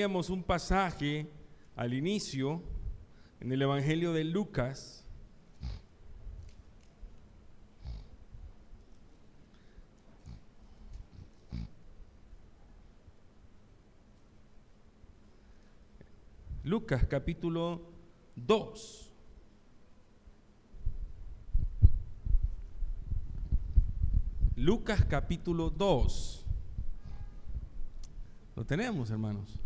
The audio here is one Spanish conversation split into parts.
Teníamos un pasaje al inicio en el Evangelio de Lucas. Lucas capítulo 2. Lucas capítulo 2. Lo tenemos, hermanos.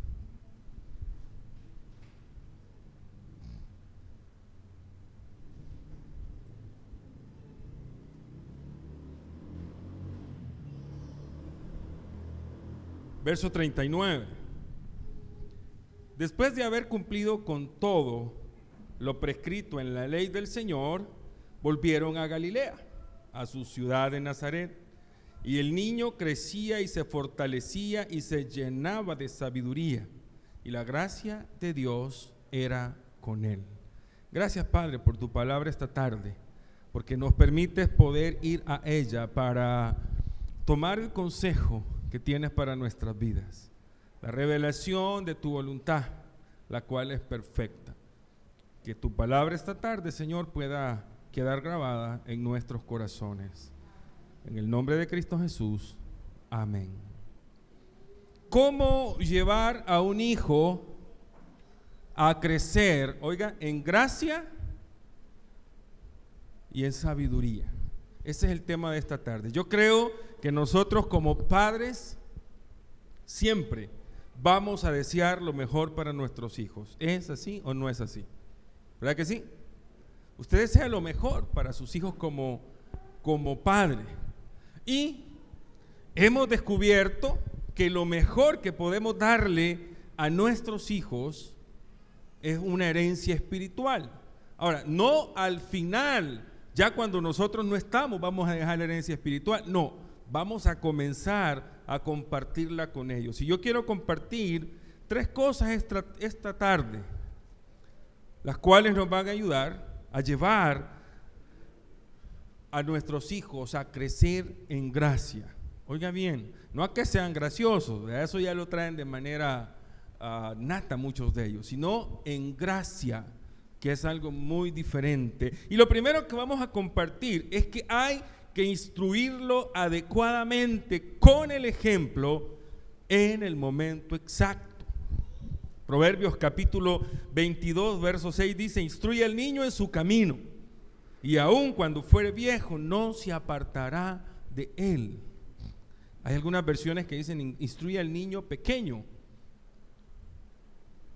Verso 39. Después de haber cumplido con todo lo prescrito en la ley del Señor, volvieron a Galilea, a su ciudad de Nazaret. Y el niño crecía y se fortalecía y se llenaba de sabiduría, y la gracia de Dios era con él. Gracias, Padre, por tu palabra esta tarde, porque nos permites poder ir a ella para tomar el consejo que tienes para nuestras vidas, la revelación de tu voluntad, la cual es perfecta. Que tu palabra esta tarde, Señor, pueda quedar grabada en nuestros corazones. En el nombre de Cristo Jesús, amén. ¿Cómo llevar a un hijo a crecer, oiga, en gracia y en sabiduría? Ese es el tema de esta tarde. Yo creo que nosotros como padres siempre vamos a desear lo mejor para nuestros hijos. ¿Es así o no es así? ¿Verdad que sí? Usted desea lo mejor para sus hijos como padre. Y hemos descubierto que lo mejor que podemos darle a nuestros hijos es una herencia espiritual. Ahora, no al final, ya cuando nosotros no estamos, vamos a dejar la herencia espiritual. No, vamos a comenzar a compartirla con ellos. Y yo quiero compartir 3 cosas esta tarde, las cuales nos van a ayudar a llevar a nuestros hijos a crecer en gracia. Oiga bien, no a que sean graciosos, eso ya lo traen de manera nata muchos de ellos, sino en gracia, que es algo muy diferente. Y lo primero que vamos a compartir es que hay que instruirlo adecuadamente con el ejemplo en el momento exacto. Proverbios capítulo 22, verso 6 dice: instruye al niño en su camino, y aun cuando fuere viejo no se apartará de él. Hay algunas versiones que dicen: instruye al niño pequeño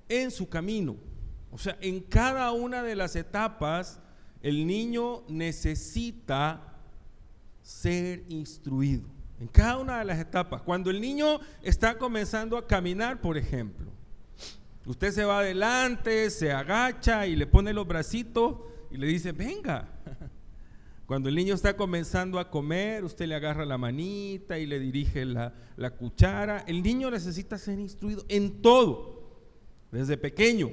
en su camino. O sea, en cada una de las etapas el niño necesita ser instruido. En cada una de las etapas. Cuando el niño está comenzando a caminar, por ejemplo, usted se va adelante, se agacha y le pone los bracitos y le dice: venga. Cuando el niño está comenzando a comer, usted le agarra la manita y le dirige la cuchara. El niño necesita ser instruido en todo, desde pequeño.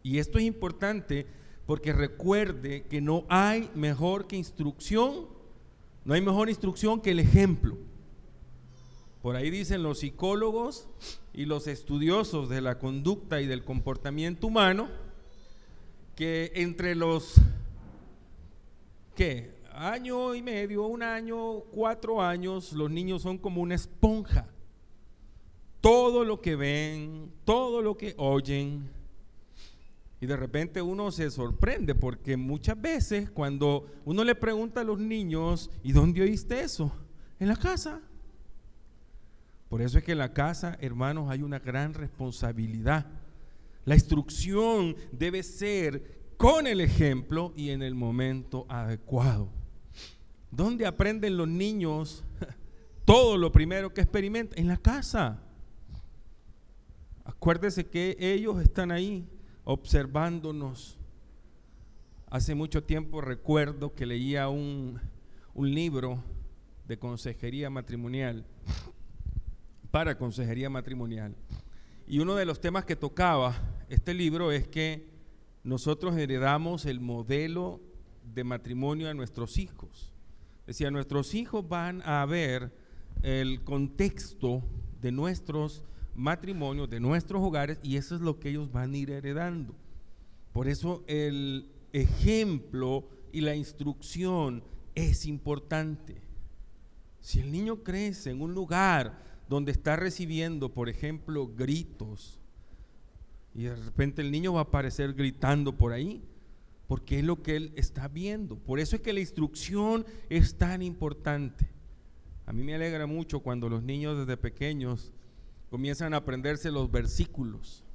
Y esto es importante porque recuerde que no hay mejor que instrucción, no hay mejor instrucción que el ejemplo. Por ahí dicen los psicólogos y los estudiosos de la conducta y del comportamiento humano que entre los año y medio, 1 año, 4 años, los niños son como una esponja. Todo lo que ven, todo lo que oyen, y de repente uno se sorprende porque muchas veces cuando uno le pregunta a los niños: ¿y dónde oíste eso? En la casa. Por eso es que en la casa, hermanos, hay una gran responsabilidad. La instrucción debe ser con el ejemplo y en el momento adecuado. ¿Dónde aprenden los niños todo lo primero que experimentan? En la casa. Acuérdese que ellos están ahí observándonos. Hace mucho tiempo recuerdo que leía un libro de consejería matrimonial, para consejería matrimonial, y uno de los temas que tocaba este libro es que nosotros heredamos el modelo de matrimonio a nuestros hijos. Decía, nuestros hijos van a ver el contexto de nuestros matrimonios, de nuestros hogares, y eso es lo que ellos van a ir heredando. Por eso el ejemplo y la instrucción es importante. Si el niño crece en un lugar donde está recibiendo, por ejemplo, gritos, y de repente el niño va a aparecer gritando por ahí, porque es lo que él está viendo. Por eso es que la instrucción es tan importante. A mí me alegra mucho cuando los niños desde pequeños comienzan a aprenderse los versículos,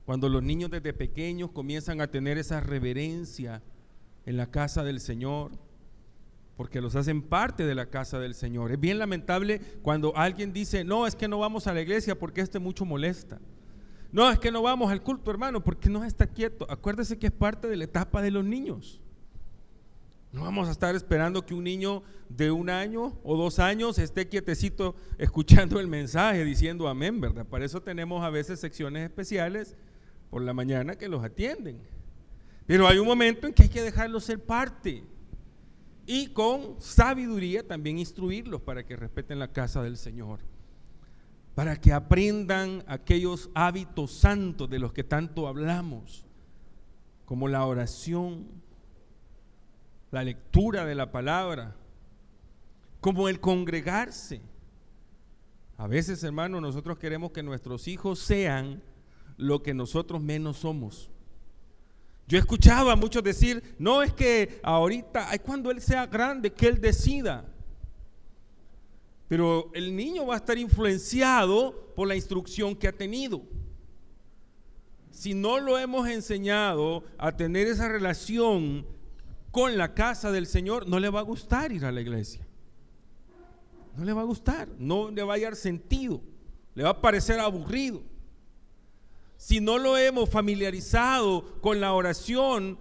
cuando los niños desde pequeños comienzan a tener esa reverencia en la casa del Señor, porque los hacen parte de la casa del Señor. Es bien lamentable cuando alguien dice: no, es que no vamos a la iglesia porque mucho molesta. No, es que no vamos al culto, hermano, porque no está quieto. Acuérdese que es parte de la etapa de los niños. No vamos a estar esperando que un niño de 1 año o 2 años esté quietecito escuchando el mensaje, diciendo amén, ¿verdad? Para eso tenemos a veces secciones especiales por la mañana que los atienden. Pero hay un momento en que hay que dejarlos ser parte y con sabiduría también instruirlos para que respeten la casa del Señor, para que aprendan aquellos hábitos santos de los que tanto hablamos, como la oración, la lectura de la palabra, como el congregarse. A veces, hermano, nosotros queremos que nuestros hijos sean lo que nosotros menos somos. Yo escuchaba a muchos decir: no, es que ahorita, cuando él sea grande, que él decida. Pero el niño va a estar influenciado por la instrucción que ha tenido. Si no lo hemos enseñado a tener esa relación con la casa del Señor, no le va a gustar ir a la iglesia. No le va a gustar, no le va a hallar sentido, le va a parecer aburrido. Si no lo hemos familiarizado con la oración,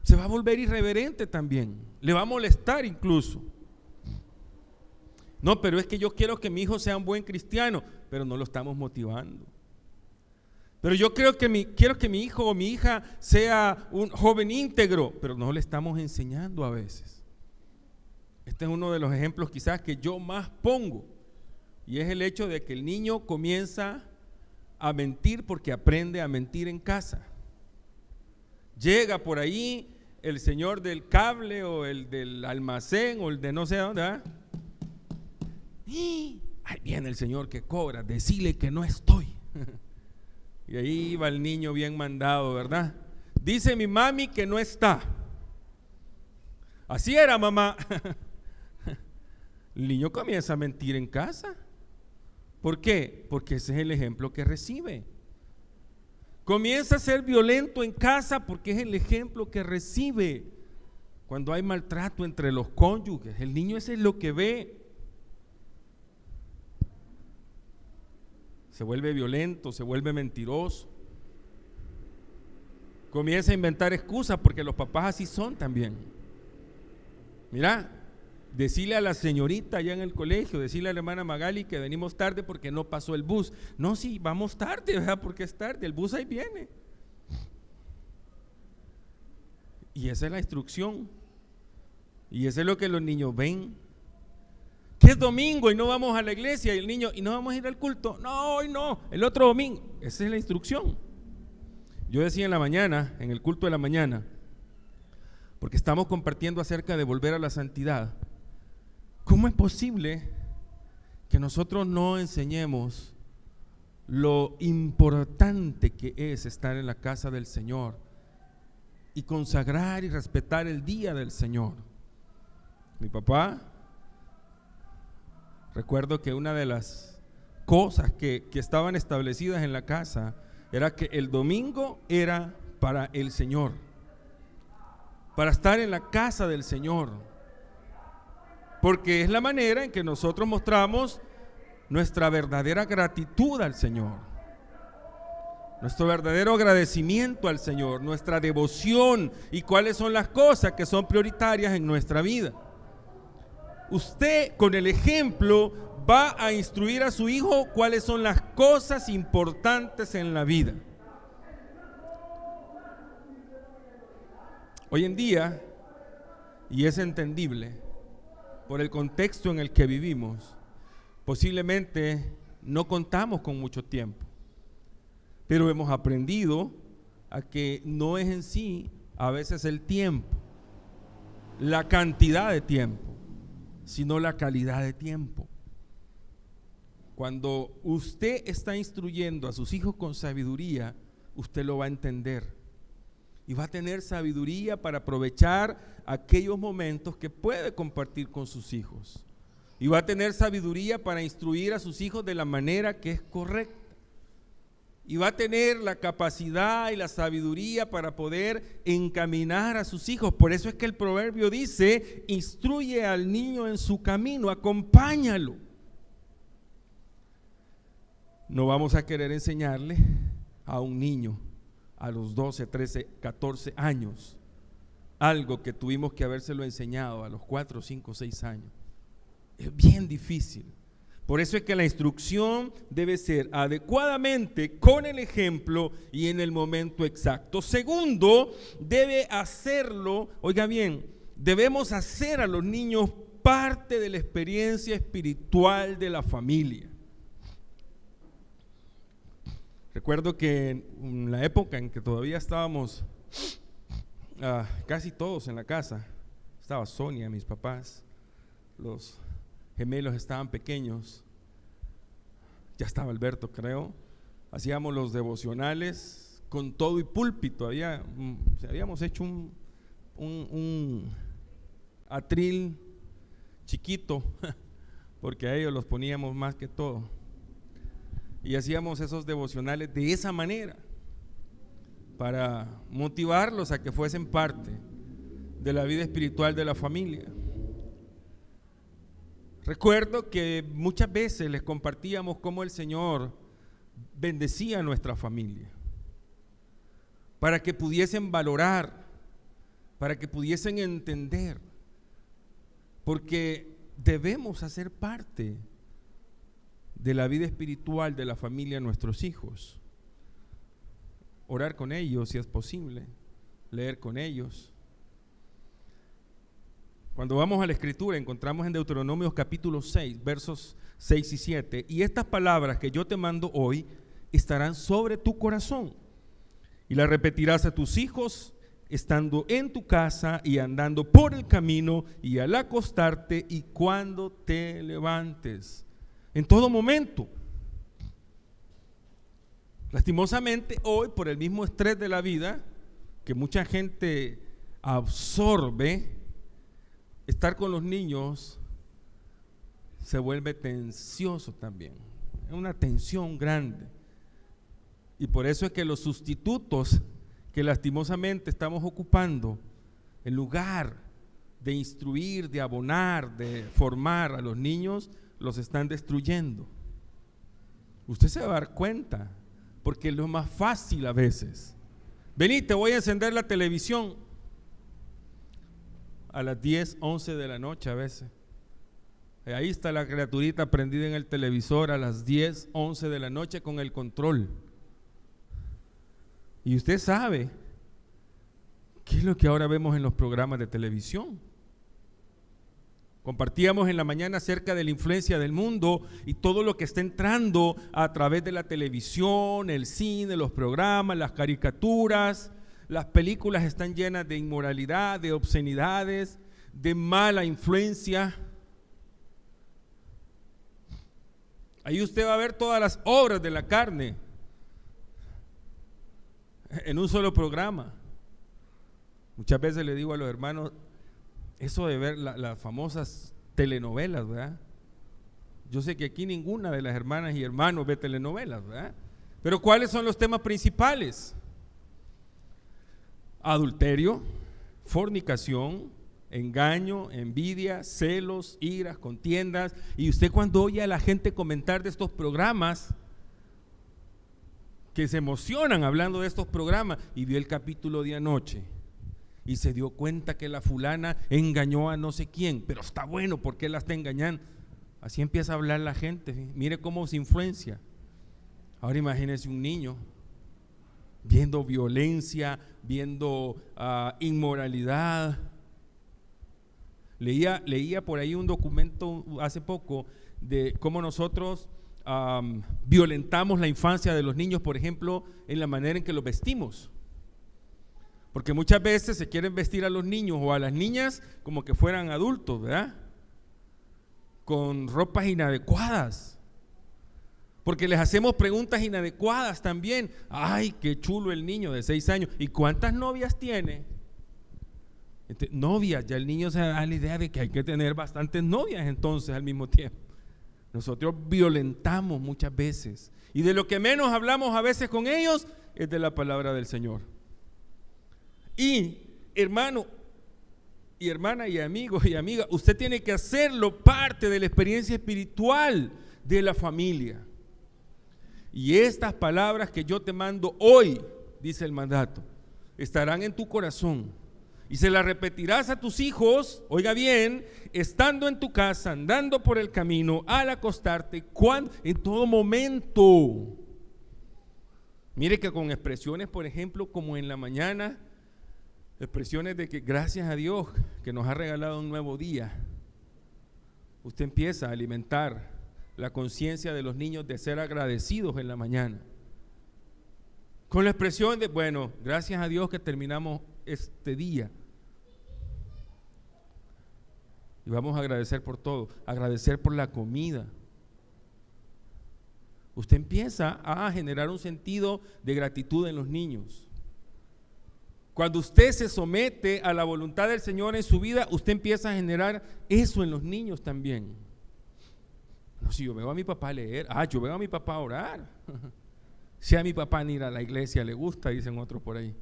se va a volver irreverente también, le va a molestar incluso. No, pero es que yo quiero que mi hijo sea un buen cristiano, pero no lo estamos motivando. Pero yo quiero que mi hijo o mi hija sea un joven íntegro, pero no le estamos enseñando a veces. Este es uno de los ejemplos quizás que yo más pongo, y es el hecho de que el niño comienza a mentir porque aprende a mentir en casa. Llega por ahí el señor del cable o el del almacén o el de no sé dónde, ¿ah? Y ahí viene el señor que cobra, decile que no estoy. Y ahí va el niño bien mandado, ¿verdad? Dice mi mami que no está. Así era, mamá. El niño comienza a mentir en casa. ¿Por qué? Porque ese es el ejemplo que recibe. Comienza a ser violento en casa porque es el ejemplo que recibe. Cuando hay maltrato entre los cónyuges, el niño ese es lo que ve. Se vuelve violento, se vuelve mentiroso. Comienza a inventar excusas porque los papás así son también. Mira, decirle a la señorita allá en el colegio, decirle a la hermana Magali que venimos tarde porque no pasó el bus. No, sí, vamos tarde, ¿verdad? Porque es tarde, el bus ahí viene. Y esa es la instrucción. Y eso es lo que los niños ven. Que es domingo y no vamos a la iglesia, y el niño, ¿y no vamos a ir al culto? No, hoy no, el otro domingo. Esa es la instrucción. Yo decía en la mañana, en el culto de la mañana, porque estamos compartiendo acerca de volver a la santidad. ¿Cómo es posible que nosotros no enseñemos lo importante que es estar en la casa del Señor y consagrar y respetar el día del Señor? Mi papá, recuerdo que una de las cosas que estaban establecidas en la casa era que el domingo era para el Señor, para estar en la casa del Señor, porque es la manera en que nosotros mostramos nuestra verdadera gratitud al Señor, nuestro verdadero agradecimiento al Señor, nuestra devoción y cuáles son las cosas que son prioritarias en nuestra vida. Usted con el ejemplo va a instruir a su hijo cuáles son las cosas importantes en la vida. Hoy en día, y es entendible por el contexto en el que vivimos, posiblemente no contamos con mucho tiempo, pero hemos aprendido a que no es en sí a veces el tiempo, la cantidad de tiempo, sino la calidad de tiempo. Cuando usted está instruyendo a sus hijos con sabiduría, usted lo va a entender y va a tener sabiduría para aprovechar aquellos momentos que puede compartir con sus hijos, y va a tener sabiduría para instruir a sus hijos de la manera que es correcta, y va a tener la capacidad y la sabiduría para poder encaminar a sus hijos. Por eso es que el proverbio dice: instruye al niño en su camino, acompáñalo. No vamos a querer enseñarle a un niño a los 12, 13, 14 años algo que tuvimos que habérselo enseñado a los 4, 5, 6 años. Es bien difícil. Por eso es que la instrucción debe ser adecuadamente, con el ejemplo y en el momento exacto. Segundo, debe hacerlo, oiga bien, debemos hacer a los niños parte de la experiencia espiritual de la familia. Recuerdo que en la época en que todavía estábamos casi todos en la casa, estaba Sonia, mis papás, los gemelos estaban pequeños, ya estaba Alberto, creo. Hacíamos los devocionales con todo y púlpito. Habíamos hecho un atril chiquito, porque a ellos los poníamos más que todo, y hacíamos esos devocionales de esa manera para motivarlos a que fuesen parte de la vida espiritual de la familia. Recuerdo que muchas veces les compartíamos cómo el Señor bendecía a nuestra familia, para que pudiesen valorar, para que pudiesen entender, porque debemos hacer parte de la vida espiritual de la familia de nuestros hijos. Orar con ellos si es posible, leer con ellos. Cuando vamos a la Escritura encontramos en Deuteronomio capítulo 6, versos 6 y 7: y estas palabras que yo te mando hoy estarán sobre tu corazón, y las repetirás a tus hijos estando en tu casa y andando por el camino y al acostarte y cuando te levantes, en todo momento. Lastimosamente hoy, por el mismo estrés de la vida que mucha gente absorbe, estar con los niños se vuelve tensioso también, es una tensión grande, y por eso es que los sustitutos que lastimosamente estamos ocupando, en lugar de instruir, de abonar, de formar a los niños, los están destruyendo. Usted se va a dar cuenta, porque es lo más fácil a veces. Vení, te voy a encender la televisión a las 10, 11 de la noche a veces. Ahí está la criaturita prendida en el televisor a las 10, 11 de la noche con el control. Y usted sabe qué es lo que ahora vemos en los programas de televisión. Compartíamos en la mañana acerca de la influencia del mundo y todo lo que está entrando a través de la televisión, el cine, los programas, las caricaturas. Las películas están llenas de inmoralidad, de obscenidades, de mala influencia. Ahí usted va a ver todas las obras de la carne en un solo programa. Muchas veces le digo a los hermanos, eso de ver las famosas telenovelas, ¿verdad? Yo sé que aquí ninguna de las hermanas y hermanos ve telenovelas, ¿verdad? Pero ¿cuáles son los temas principales? Adulterio, fornicación, engaño, envidia, celos, iras, contiendas. Y usted, cuando oye a la gente comentar de estos programas, que se emocionan hablando de estos programas, y vio el capítulo de anoche y se dio cuenta que la fulana engañó a no sé quién, pero está bueno, ¿por qué la está engañando? Así empieza a hablar la gente. Mire cómo se influencia. Ahora imagínese un niño viendo violencia, viendo inmoralidad. Leía por ahí un documento hace poco de cómo nosotros violentamos la infancia de los niños, por ejemplo, en la manera en que los vestimos. Porque muchas veces se quieren vestir a los niños o a las niñas como que fueran adultos, ¿verdad? Con ropas inadecuadas. Porque les hacemos preguntas inadecuadas también. Ay, qué chulo el niño de 6 años. ¿Y cuántas novias tiene? Novias, ya el niño se da la idea de que hay que tener bastantes novias entonces al mismo tiempo. Nosotros violentamos muchas veces. Y de lo que menos hablamos a veces con ellos es de la palabra del Señor. Y hermano, y hermana, y amigos y amigas, usted tiene que hacerlo parte de la experiencia espiritual de la familia. Y estas palabras que yo te mando hoy, dice el mandato, estarán en tu corazón. Y se las repetirás a tus hijos, oiga bien, estando en tu casa, andando por el camino, al acostarte, en todo momento. Mire que con expresiones, por ejemplo, como en la mañana, expresiones de que gracias a Dios que nos ha regalado un nuevo día. Usted empieza a alimentar la conciencia de los niños de ser agradecidos en la mañana. Con la expresión de, bueno, gracias a Dios que terminamos este día. Y vamos a agradecer por todo, agradecer por la comida. Usted empieza a generar un sentido de gratitud en los niños. Cuando usted se somete a la voluntad del Señor en su vida, usted empieza a generar eso en los niños también. No, si yo veo a mi papá leer, yo veo a mi papá orar. Si a mi papá ni ir a la iglesia le gusta, dicen otros por ahí.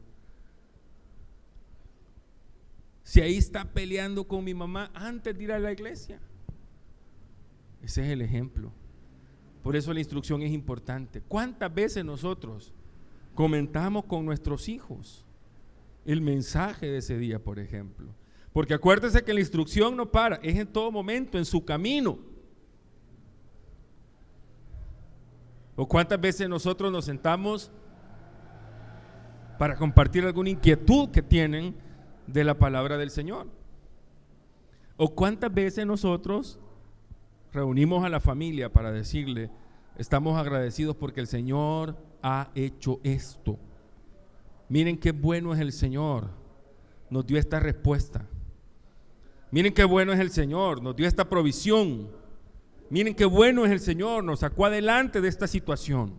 Si ahí está peleando con mi mamá antes de ir a la iglesia. Ese es el ejemplo. Por eso la instrucción es importante. ¿Cuántas veces nosotros comentamos con nuestros hijos el mensaje de ese día, por ejemplo? Porque acuérdese que la instrucción no para, es en todo momento, en su camino. ¿O cuántas veces nosotros nos sentamos para compartir alguna inquietud que tienen de la palabra del Señor? ¿O cuántas veces nosotros reunimos a la familia para decirle, estamos agradecidos porque el Señor ha hecho esto? Miren qué bueno es el Señor, nos dio esta respuesta. Miren qué bueno es el Señor, nos dio esta provisión. Miren qué bueno es el Señor, nos sacó adelante de esta situación.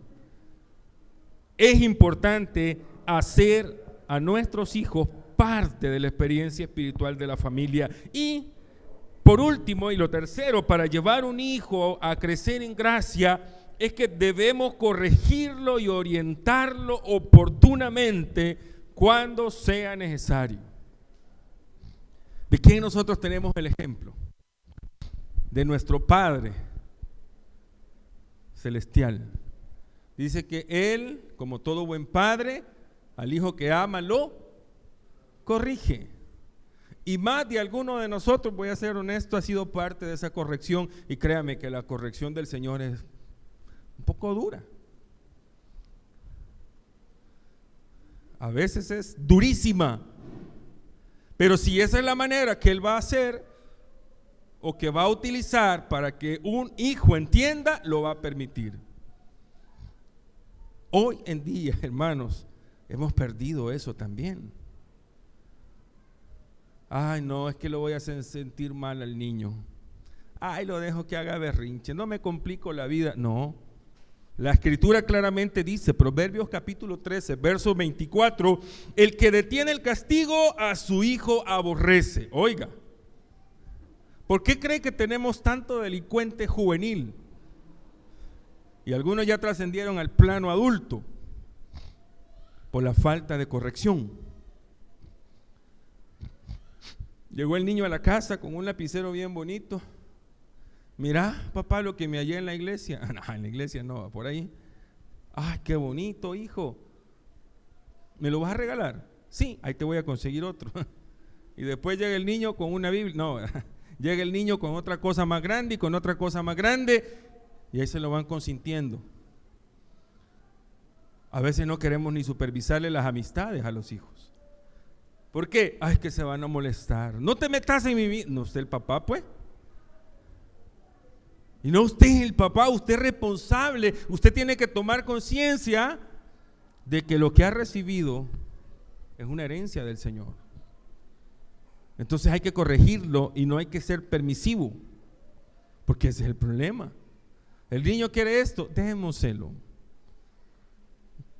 Es importante hacer a nuestros hijos parte de la experiencia espiritual de la familia. Y por último, y lo tercero, para llevar un hijo a crecer en gracia, es que debemos corregirlo y orientarlo oportunamente cuando sea necesario. ¿De quién nosotros tenemos el ejemplo? De nuestro Padre Celestial. Dice que Él, como todo buen padre, al hijo que ama lo corrige. Y más de alguno de nosotros, voy a ser honesto, ha sido parte de esa corrección. Y créame que la corrección del Señor es un poco dura. A veces es durísima. Pero si esa es la manera que Él va a hacer o que va a utilizar para que un hijo entienda, lo va a permitir. Hoy en día, hermanos, hemos perdido eso también. Ay, no, es que lo voy a hacer sentir mal al niño. Ay, lo dejo que haga berrinche, no me complico la vida. No, la Escritura claramente dice, Proverbios capítulo 13, verso 24, el que detiene el castigo a su hijo aborrece. Oiga, ¿por qué cree que tenemos tanto delincuente juvenil? Y algunos ya trascendieron al plano adulto por la falta de corrección. Llegó el niño a la casa con un lapicero bien bonito. Mira, papá, lo que me hallé en la iglesia. No, en la iglesia no, por ahí. Ay, qué bonito, hijo. ¿Me lo vas a regalar? Sí, ahí te voy a conseguir otro. Y después llega el niño con una Biblia. No, llega el niño con otra cosa más grande y con otra cosa más grande. Y ahí se lo van consintiendo. A veces no queremos ni supervisarle las amistades a los hijos. ¿Por qué? Ay, que se van a molestar. No te metas en mi vida. No, usted el papá, pues. Y no usted es el papá, usted es responsable, usted tiene que tomar conciencia de que lo que ha recibido es una herencia del Señor. Entonces hay que corregirlo y no hay que ser permisivo, porque ese es el problema. El niño quiere esto, démoselo.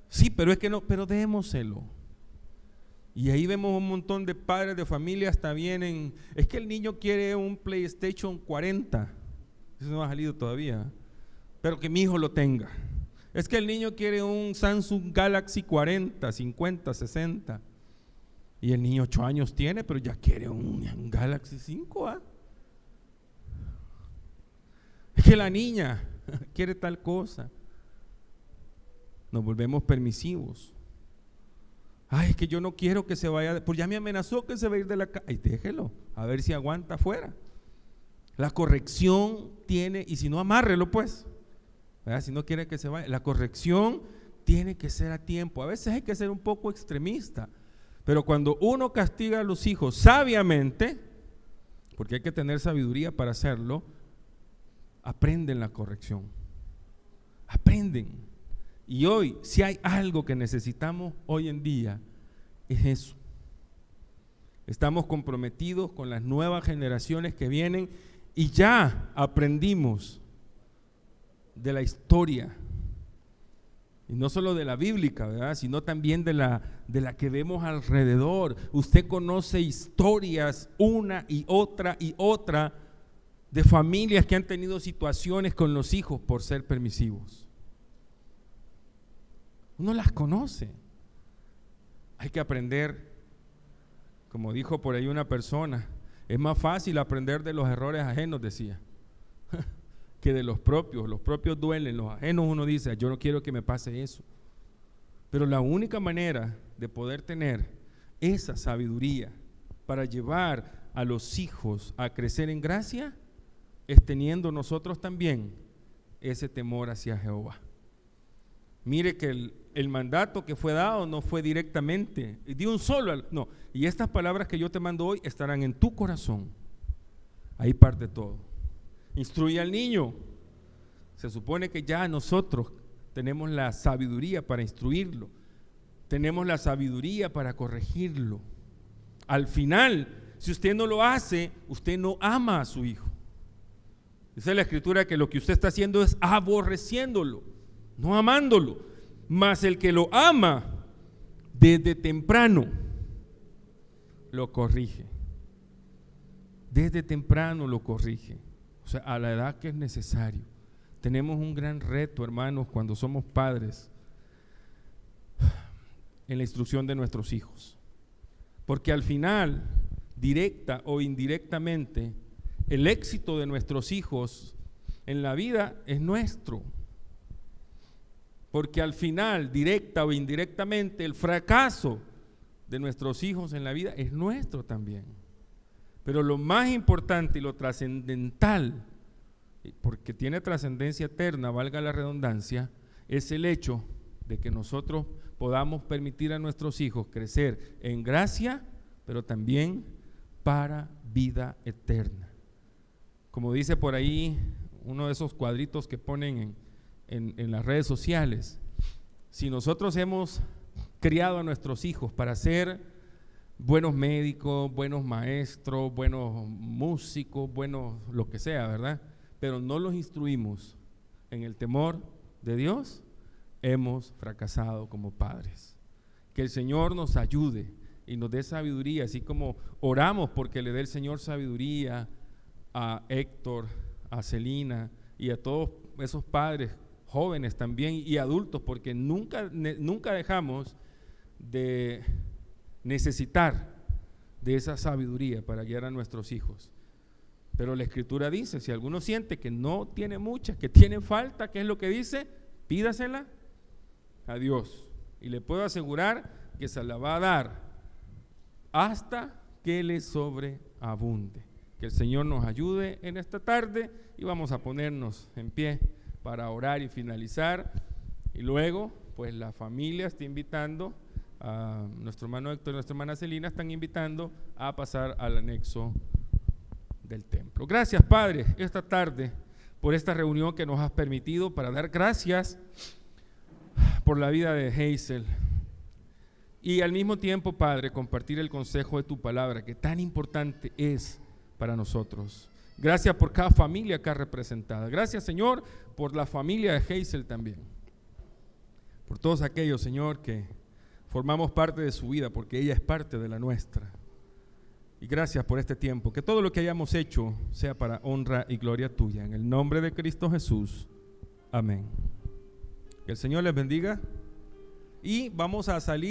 Sí, pero es que no, pero démoselo. Y ahí vemos un montón de padres de familia hasta vienen, es que el niño quiere un PlayStation 40, eso no ha salido todavía, pero que mi hijo lo tenga. Es que el niño quiere un Samsung Galaxy 40, 50, 60. Y el niño 8 años tiene, pero ya quiere un Galaxy 5. Es que la niña quiere tal cosa. Nos volvemos permisivos. Ay, es que yo no quiero que se vaya, pues ya me amenazó que se va a ir de la casa. Ay, déjelo, a ver si aguanta afuera. La corrección tiene, y si no, amárrelo pues, ¿verdad? Si no quiere que se vaya, la corrección tiene que ser a tiempo. A veces hay que ser un poco extremista, pero cuando uno castiga a los hijos sabiamente, porque hay que tener sabiduría para hacerlo, aprenden la corrección, aprenden. Y hoy, si hay algo que necesitamos hoy en día, es eso. Estamos comprometidos con las nuevas generaciones que vienen y ya aprendimos de la historia, y no solo de la bíblica, ¿verdad?, sino también de la que vemos alrededor. Usted conoce historias una y otra de familias que han tenido situaciones con los hijos por ser permisivos. Uno las conoce. Hay que aprender, como dijo por ahí una persona, es más fácil aprender de los errores ajenos, decía, que de los propios. Los propios duelen, los ajenos uno dice, yo no quiero que me pase eso. Pero la única manera de poder tener esa sabiduría para llevar a los hijos a crecer en gracia es teniendo nosotros también ese temor hacia Jehová. Mire que el mandato que fue dado no fue directamente de un solo, no. Y estas palabras que yo te mando hoy estarán en tu corazón. Ahí parte todo. Instruye al niño. Se supone que ya nosotros tenemos la sabiduría para instruirlo. Tenemos la sabiduría para corregirlo. Al final, si usted no lo hace, usted no ama a su hijo. Dice la Escritura que lo que usted está haciendo es aborreciéndolo, no amándolo. Mas el que lo ama desde temprano lo corrige. Desde temprano lo corrige. O sea, a la edad que es necesario. Tenemos un gran reto, hermanos, cuando somos padres, en la instrucción de nuestros hijos. Porque al final, directa o indirectamente, el éxito de nuestros hijos en la vida es nuestro. Porque al final, directa o indirectamente, el fracaso de nuestros hijos en la vida es nuestro también. Pero lo más importante y lo trascendental, porque tiene trascendencia eterna, valga la redundancia, es el hecho de que nosotros podamos permitir a nuestros hijos crecer en gracia, pero también para vida eterna. Como dice por ahí uno de esos cuadritos que ponen en las redes sociales, si nosotros hemos criado a nuestros hijos para ser buenos médicos, buenos maestros, buenos músicos, buenos lo que sea, ¿verdad?, pero no los instruimos en el temor de Dios, hemos fracasado como padres. Que el Señor nos ayude y nos dé sabiduría, así como oramos porque le dé el Señor sabiduría a Héctor, a Celina y a todos esos padres jóvenes también y adultos, porque nunca dejamos de necesitar de esa sabiduría para guiar a nuestros hijos. Pero la Escritura dice, si alguno siente que no tiene mucha, que tiene falta, ¿qué es lo que dice? Pídasela a Dios. Y le puedo asegurar que se la va a dar hasta que le sobreabunde. Que el Señor nos ayude en esta tarde y vamos a ponernos en pie para orar y finalizar. Y luego, pues la familia está invitando a nuestro hermano Héctor y nuestra hermana Celina, están invitando a pasar al anexo del templo. Gracias, Padre, esta tarde por por esta reunión que nos has permitido, para dar gracias por la vida de Hazel. Y al mismo tiempo, Padre, compartir el consejo de tu palabra, que tan importante es para nosotros. Gracias por cada familia acá representada. Gracias, Señor, por la familia de Hazel también. Por todos aquellos, Señor, que formamos parte de su vida, porque ella es parte de la nuestra. Y gracias por este tiempo. Que todo lo que hayamos hecho sea para honra y gloria tuya. En el nombre de Cristo Jesús. Amén. Que el Señor les bendiga. Y vamos a salir.